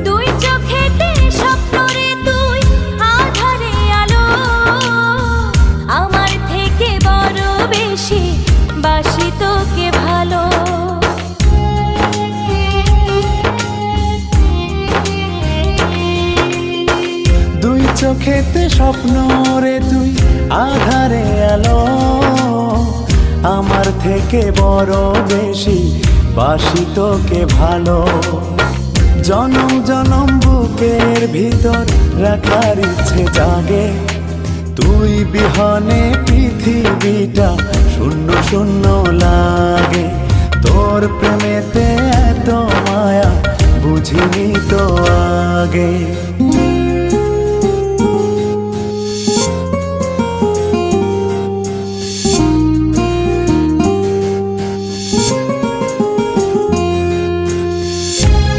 দুই চোখেতে স্বপ্ন রে তুই আঁধারে আলো, আমার থেকে বড় বেশি বাসি তোকে ভালো। দুই চোখেতে স্বপ্ন রে তুই আধারে আলো, আমার থেকে বড় বেশি বাসি তোকে ভালো। জনম জনম বুকের ভিতর রাখার ইচ্ছে জাগে, তুই বিহনে পৃথিবীটা শূন্য শূন্য লাগে। তোর প্রেমেতে এত মায়া বুঝিনি তো আগে।